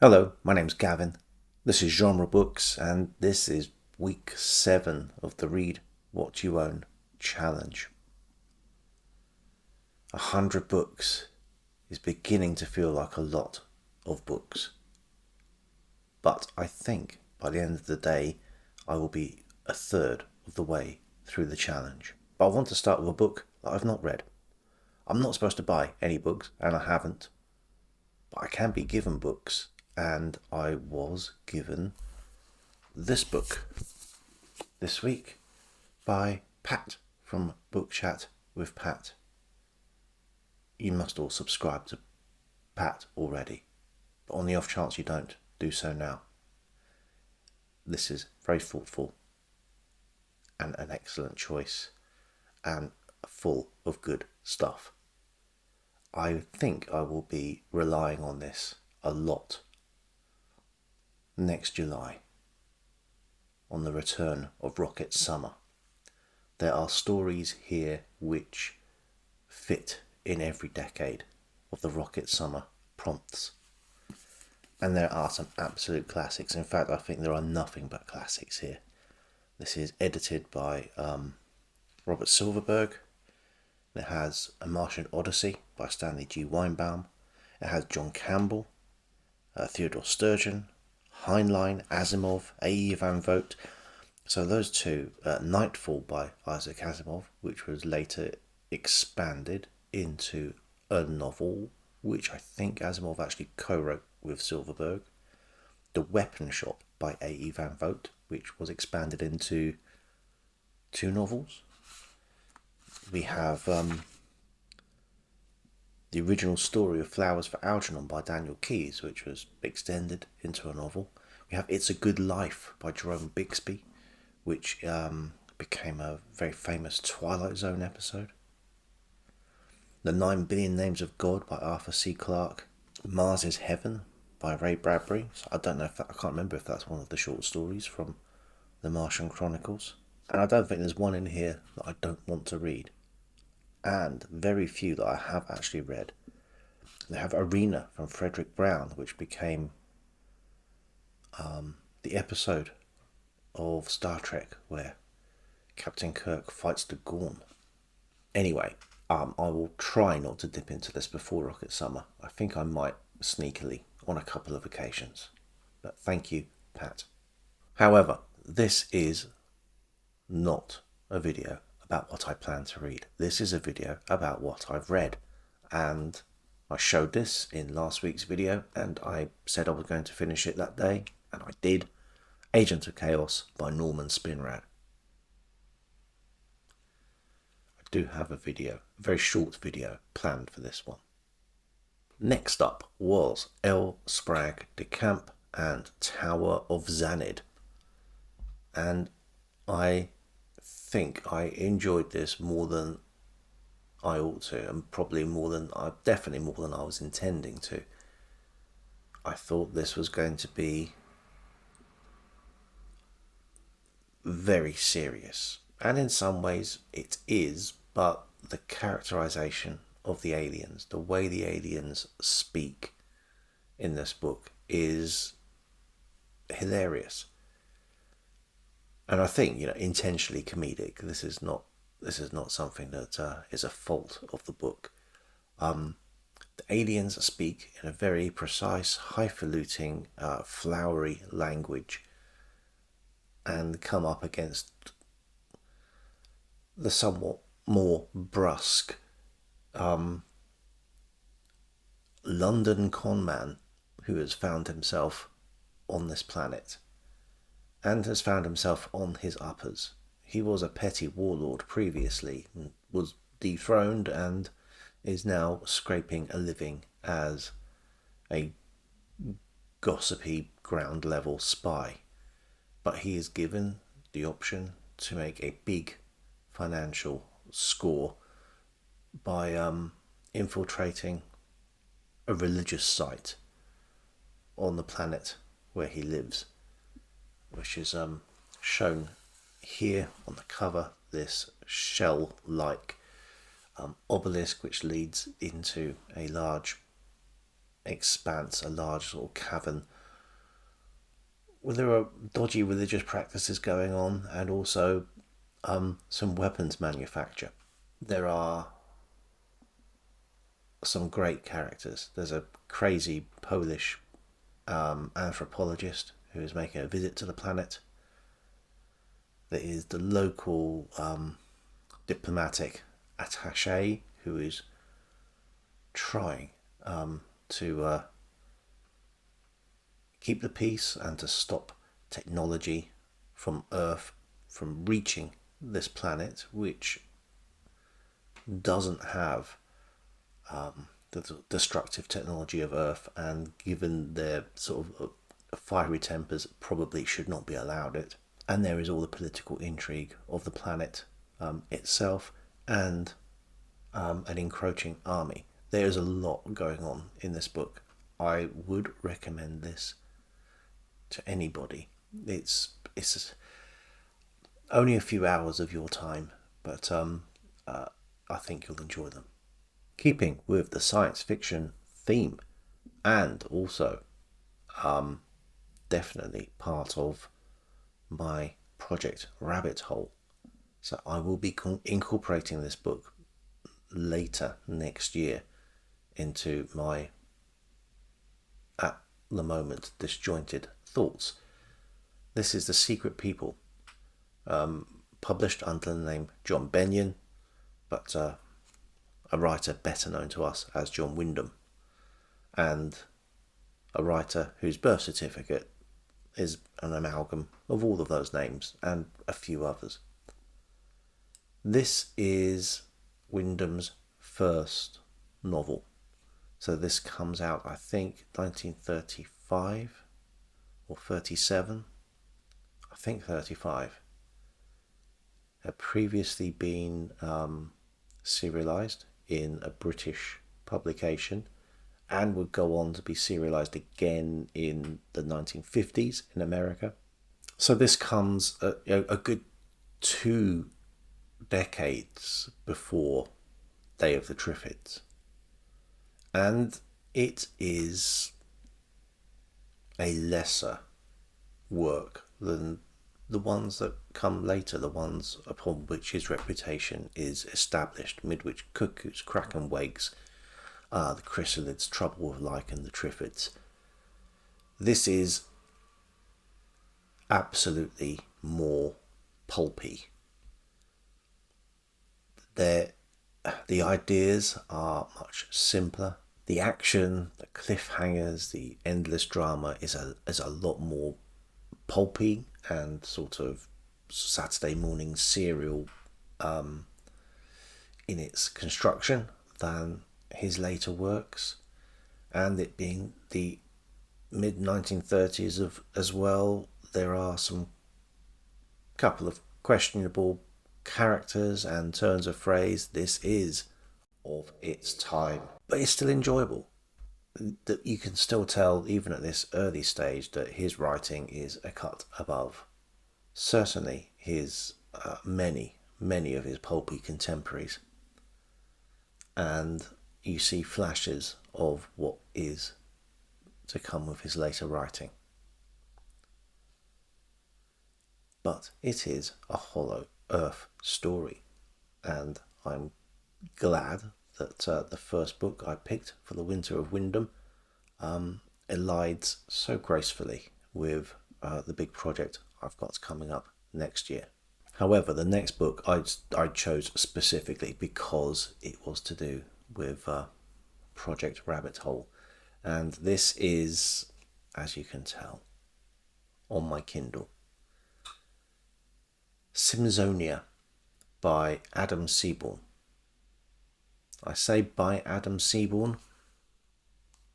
Hello, my name's Gavin. This is Genre Books, and this is week 7 of the Read What You Own challenge. 100 books is beginning to feel like a lot of books. But I think by the end of the day, I will be a third of the way through the challenge. But I want to start with a book that I've not read. I'm not supposed to buy any books, and I haven't. But I can be given books, and I was given this book this week by Pat from Book Chat with Pat. You must all subscribe to Pat already, but on the off chance you don't, do so now. This is very thoughtful and an excellent choice and full of good stuff. I think I will be relying on this a lot next July on the return of Rocket Summer. There are stories here which fit in every decade of the Rocket Summer prompts. And there are some absolute classics. In fact, I think there are nothing but classics here. This is edited by Robert Silverberg. It has A Martian Odyssey by Stanley G. Weinbaum. It has John Campbell, Theodore Sturgeon, Heinlein, Asimov, A.E. Van Vogt. So those two, Nightfall by Isaac Asimov, which was later expanded into a novel, which I think Asimov actually co-wrote with Silverberg. The Weapon Shop by A.E. Van Vogt, which was expanded into 2 novels. We have the original story of Flowers for Algernon by Daniel Keyes, which was extended into a novel. We have It's a Good Life by Jerome Bixby, which became a very famous Twilight Zone episode. The 9 Billion Names of God by Arthur C. Clarke. Mars is Heaven by Ray Bradbury. So I don't know if I can't remember if that's one of the short stories from the Martian Chronicles. And I don't think there's one in here that I don't want to read. And very few that I have actually read. They have Arena from Frederick Brown, which became the episode of Star Trek where Captain Kirk fights the Gorn. Anyway, I will try not to dip into this before Rocket Summer. I think I might sneakily on a couple of occasions. But thank you, Pat. However, this is not a video about what I plan to read. This is a video about what I've read. And I showed this in last week's video, and I said I was going to finish it that day, and I did. Agent of Chaos by Norman Spinrad. I do have a video, a very short video, planned for this one. Next up was El Sprague de Camp and Tower of Xanid. And I think I enjoyed this more than I ought to, and probably definitely more than I was intending to. I thought this was going to be very serious, and in some ways it is, but the characterization of the aliens, the way the aliens speak in this book is hilarious. And I think, intentionally comedic. This is not something that is a fault of the book. The aliens speak in a very precise, highfalutin, flowery language, and come up against the somewhat more brusque London conman who has found himself on this planet and has found himself on his uppers. He was a petty warlord previously, and was dethroned, and is now scraping a living as a gossipy ground level spy. But he is given the option to make a big financial score by infiltrating a religious site on the planet where he lives, which is shown here on the cover, this shell-like obelisk which leads into a large expanse, a large sort of cavern there are dodgy religious practices going on, and also some weapons manufacture. There are some great characters. There's a crazy Polish anthropologist who is making a visit to the planet. There is the local diplomatic attaché who is trying to keep the peace and to stop technology from Earth from reaching this planet, which doesn't have the destructive technology of Earth, and given their sort of fiery tempers, probably should not be allowed it. And there is all the political intrigue of the planet itself, and an encroaching army. There is a lot going on in this book. I would recommend this to anybody. It's only a few hours of your time, but I think you'll enjoy them. Keeping with the science fiction theme, and also definitely part of my project Rabbit Hole. So I will be incorporating this book later next year into my, at the moment, disjointed thoughts. This is The Secret People, published under the name John Benyon, but a writer better known to us as John Wyndham, and a writer whose birth certificate is an amalgam of all of those names and a few others. This is Wyndham's first novel. So this comes out, I think, 1935 or 37. I think 35. Had previously been serialized in a British publication, and would go on to be serialized again in the 1950s in America. So this comes a good 2 decades before Day of the Triffids. And it is a lesser work than the ones that come later, the ones upon which his reputation is established: Midwich Cuckoos, Crack and Wakes, the Chrysalids, Trouble with Lichen, the Triffids. This is absolutely more pulpy. The ideas are much simpler. The action, the cliffhangers, the endless drama is a lot more pulpy and sort of Saturday morning serial in its construction than his later works. And it being the mid-1930s as well, there are some couple of questionable characters and turns of phrase. This is of its time, but it's still enjoyable. That you can still tell, even at this early stage, that his writing is a cut above certainly his many of his pulpy contemporaries, and you see flashes of what is to come with his later writing. But it is a Hollow Earth story, and I'm glad that the first book I picked for the winter of Wyndham elides so gracefully with the big project I've got coming up next year. However, the next book I chose specifically because it was to do with Project Rabbit Hole, and this is, as you can tell, on my Kindle. Simsonia by Adam Seaborn. I say by Adam Seaborn.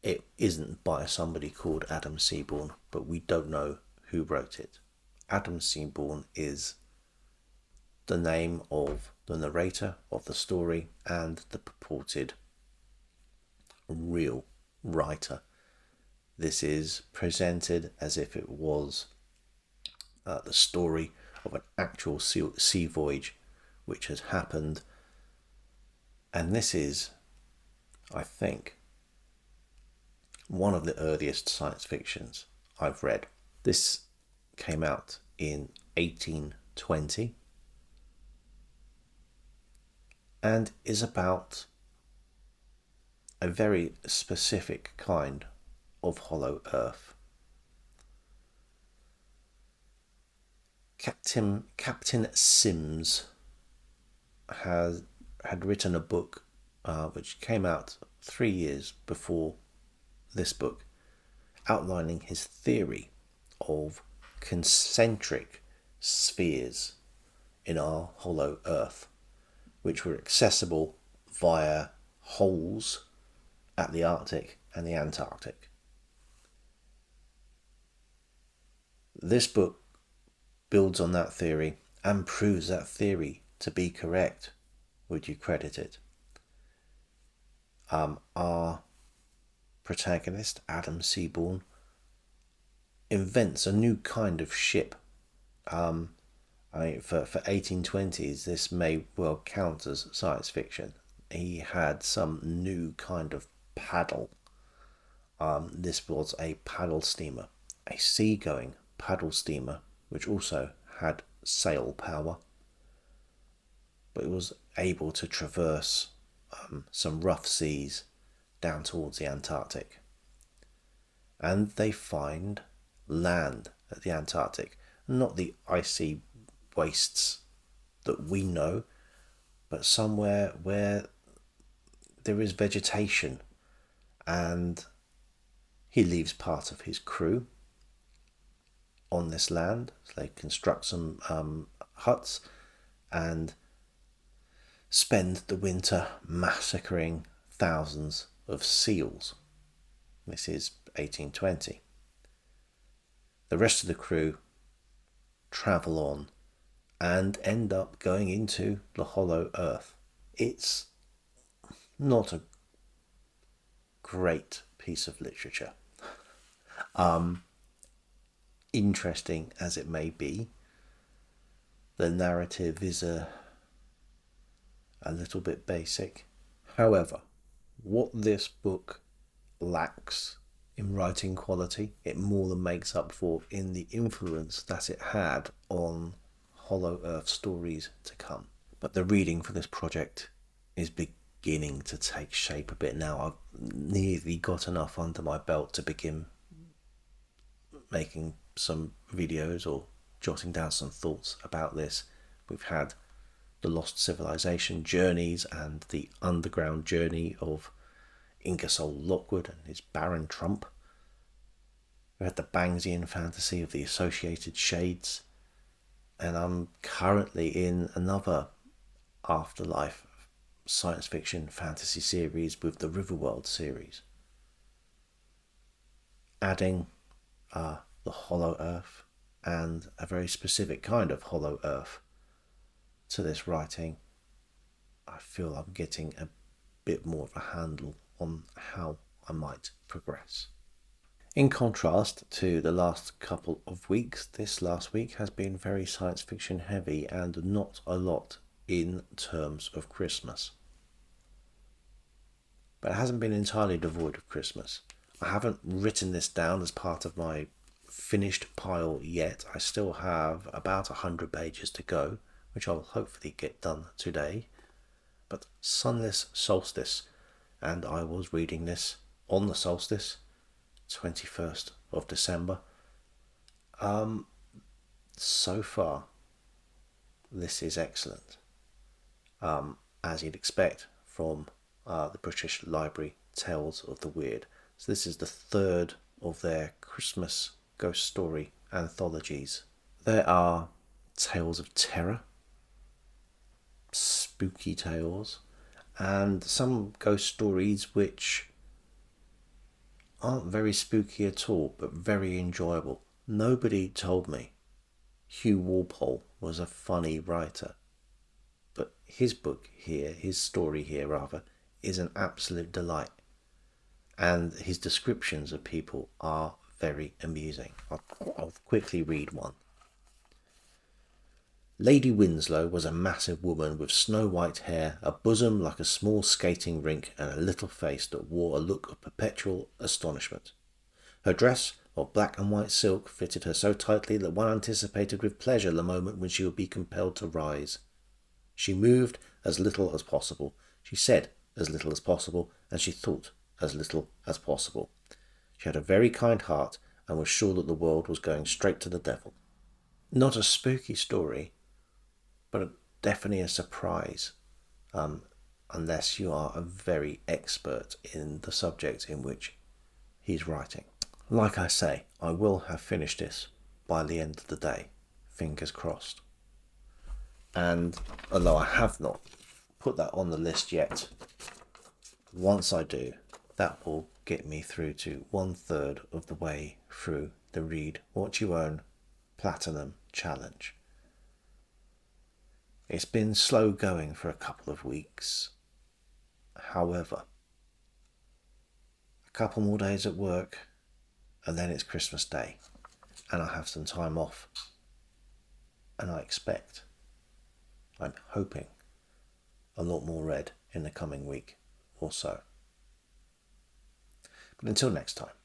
It isn't by somebody called Adam Seaborn, but we don't know who wrote it. Adam Seaborn is the name of the narrator of the story and the purported real writer. This is presented as if it was the story of an actual sea voyage which has happened, and this is, I think, one of the earliest science fictions I've read. This came out in 1820 and is about a very specific kind of hollow earth. Captain Sims had written a book which came out 3 years before this book, outlining his theory of concentric spheres in our hollow earth, which were accessible via holes at the Arctic and the Antarctic. This book builds on that theory and proves that theory to be correct. Would you credit it? Our protagonist, Adam Seaborn, invents a new kind of ship. For 1820s, this may well count as science fiction. He had some new kind of paddle. This was a paddle steamer, a sea-going paddle steamer, which also had sail power, but it was able to traverse some rough seas down towards the Antarctic. And they find land at the Antarctic, not the icy wastes that we know, but somewhere where there is vegetation. And he leaves part of his crew on this land. So they construct some huts and spend the winter massacring thousands of seals. This is 1820. The rest of the crew travel on and end up going into the hollow earth. It's not a great piece of literature. Interesting as it may be, the narrative is a little bit basic. However, what this book lacks in writing quality, it more than makes up for in the influence that it had on Hollow Earth stories to come. But the reading for this project is beginning to take shape a bit now. I've nearly got enough under my belt to begin making some videos or jotting down some thoughts about this. We've had the Lost Civilization journeys and the underground journey of Ingersoll Lockwood and his Baron Trump. We had the Bangsian fantasy of the Associated Shades, and I'm currently in another afterlife science fiction fantasy series with the Riverworld series, adding the Hollow Earth and a very specific kind of Hollow Earth to this writing. I feel I'm getting a bit more of a handle on how I might progress. In contrast to the last couple of weeks, this last week has been very science fiction heavy and not a lot in terms of Christmas. But it hasn't been entirely devoid of Christmas. I haven't written this down as part of my finished pile yet. I still have about 100 pages to go, which I'll hopefully get done today. But Sunless Solstice, and I was reading this on the solstice, 21st of December. So far, this is excellent. As you'd expect from the British Library Tales of the Weird. So this is the third of their Christmas ghost story anthologies. There are tales of terror, spooky tales, and some ghost stories which aren't very spooky at all, but very enjoyable. Nobody told me Hugh Walpole was a funny writer, but his book here, his story here rather, is an absolute delight. And his descriptions of people are very amusing. I'll quickly read one. Lady Winslow was a massive woman with snow-white hair, a bosom like a small skating rink, and a little face that wore a look of perpetual astonishment. Her dress of black and white silk fitted her so tightly that one anticipated with pleasure the moment when she would be compelled to rise. She moved as little as possible, she said as little as possible, and she thought as little as possible. She had a very kind heart and was sure that the world was going straight to the devil. Not a spooky story, but definitely a surprise, unless you are a very expert in the subject in which he's writing. Like I say, I will have finished this by the end of the day, fingers crossed. And although I have not put that on the list yet, once I do, that will get me through to 1/3 of the way through the Read What You Own Platinum Challenge. It's been slow going for a couple of weeks. However, a couple more days at work and then it's Christmas Day and I have some time off, and I'm hoping a lot more read in the coming week or so. But until next time,